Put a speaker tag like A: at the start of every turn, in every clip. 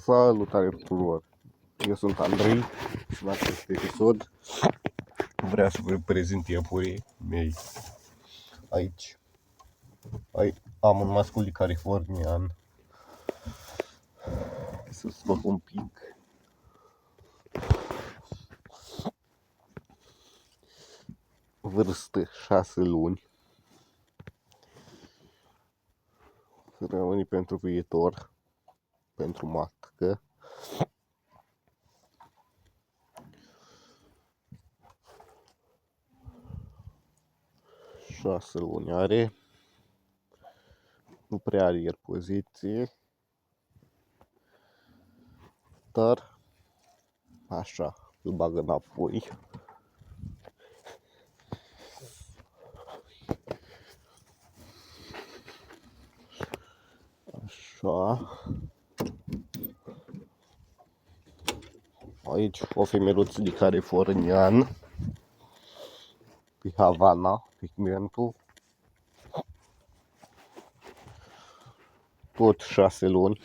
A: Salutare tuturor! Eu sunt Andrei și în acest episod vreau să vă prezint iepurii mei. Aici am un mascul californian. Să scot un pic. Vârstă 6 luni. Să rămâni pentru viitor, pentru matcă. Șase luni are. Nu prea are el poziție, dar așa, îl bagă înapoi. Așa. Aici o femeluță de californian, pe Havana, pigmentul. Tot 6 luni.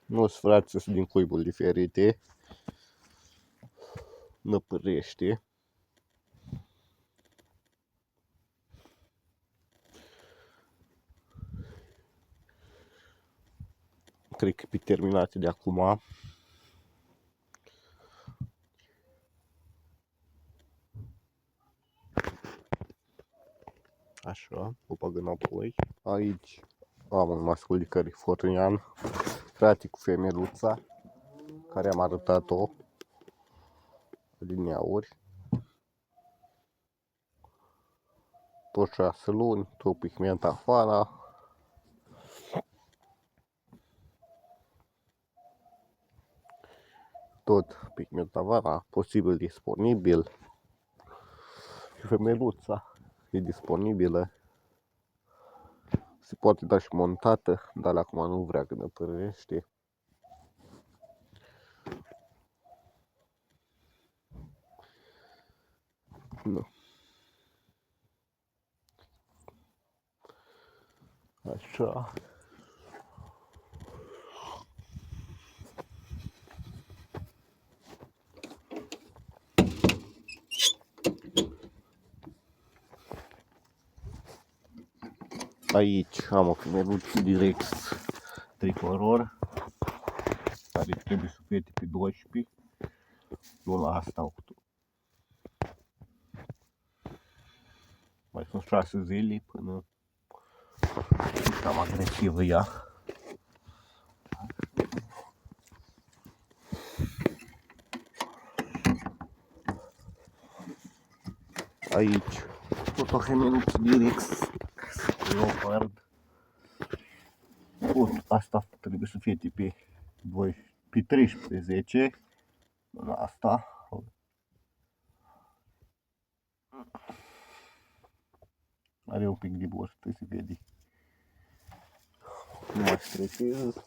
A: Nu-s frații sunt din cuiburi diferite. Năpărește. Cred că pe terminate de acum. Așa, o bag înapoi. Aici am un mascul de californian, frate cu femeluța, care am arătat-o adineauri. Tot 6 luni, tot pigment afară. Tot pigment afară, posibil disponibil. Și femeluța e disponibilă. Se poate da și montată, dar acum nu vrea că năpărește. Nu. Așa. Aici am o femeluță direct tricolor, care trebuie să fie pe 12, luna asta octombrie. Mai sunt 6 zile până cam agresivă ea. Aici tot o femeluță direct leopard. Tot asta trebuie să fie pe 13, luna asta. Are un pic de borstă, se vede. Nu mai strechez.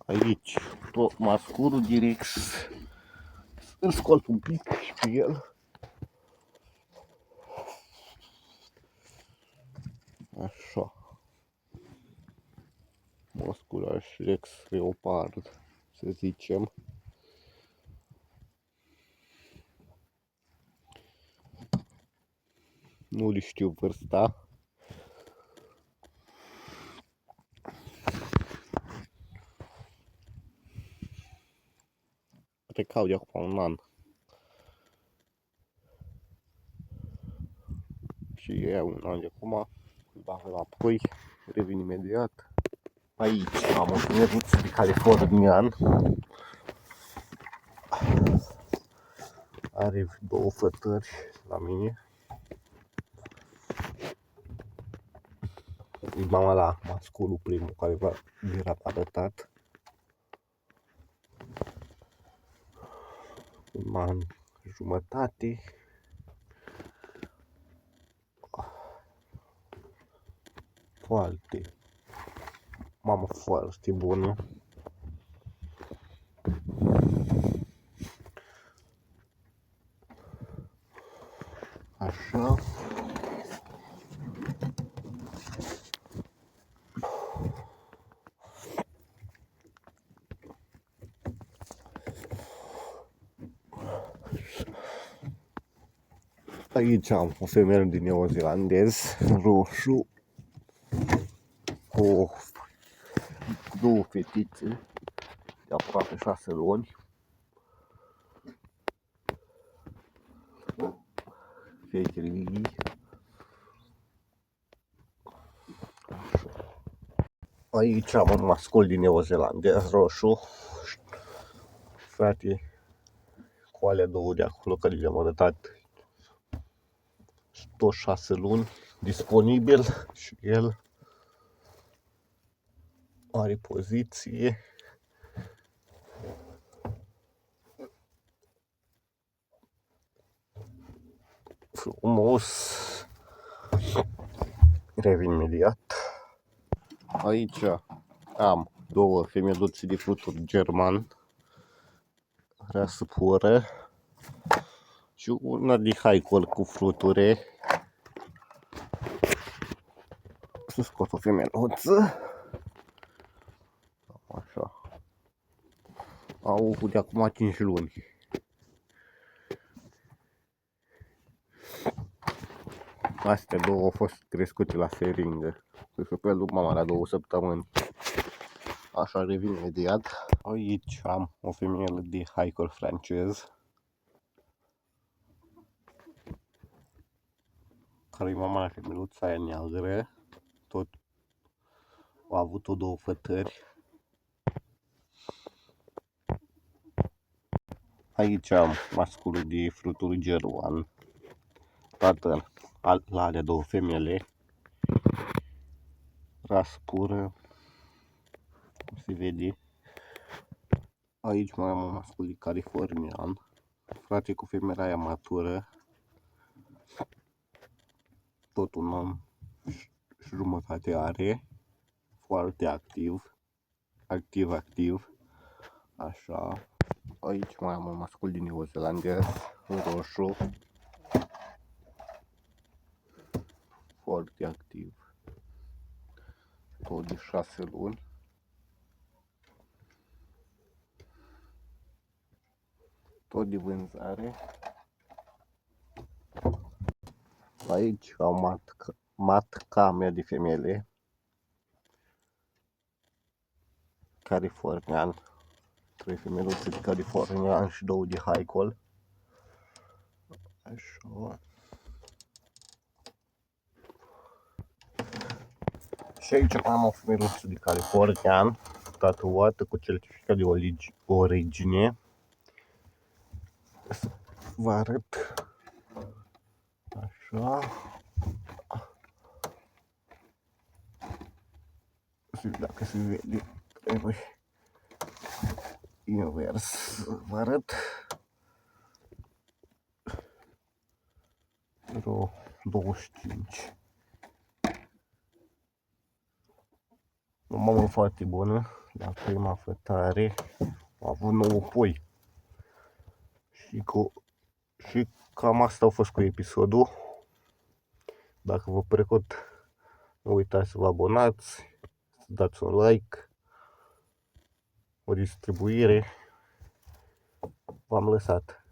A: Aici tot mascurul direct. Îl scot un pic și pe el. Așa. Masculaș Rex Leopard, să zicem. Nu le știu vârsta. Trecau de acum un an. Și e un an de acum. Îl bag înapoi. Revin imediat. Aici am o femeluță de californian. Are 2 fătări la mine. E mama la masculul primul care v-a arătat. Un an jumătate. Mamă foarte bună. Așa. Aici am o femeie din neozelandez, roșu, cu două fetițe de aproape 6 luni. Fetele ei. Aici am un mascul din neozelandez, roșu. Frate, cu alea două de acolo care le-am arătat, tot 6 luni, disponibil și el are poziție. Frumos. Revin imediat. Aici am două femeluțe de fluturi german, răsăpură, și una de haicol cu fluture. Să scot o femeluță. Așa. Au de acum 5 luni. Astea două au fost crescute la seringă. Să pe lui mama la 2 săptămâni. Așa, revin imediat. Aici am o femeie de haicol francez, care-i mama la femeluța aia neagră. Tot a avut o două fătări. Aici am masculul de fluturi german, tatăl la alea două femele, rasă pură, cum se vede. Aici mai am un mascul de californian, frate cu femeia aia matură, tot un an și jumătate are, foarte activ, activ, așa. Aici mai am un mascul din neozelandez, roșu, foarte activ, tot de 6 luni. Tot de vânzare. Aici am matca mea de femele, californian, 3 femeluțe de californian și 2 de haicol. Așa. Și aici am o femeluță de californian, tatuată cu certificat de origine. Vă arăt. Așa. Dacă se vede, trebuie invers. Vă arăt. Vreo 25. O mamă foarte bună. La prima fătare a avut 9 pui. Și cam asta a fost cu episodul. Dacă vă plăcut, nu uitați să vă abonați, să dați un like, o distribuire. V-am lăsat.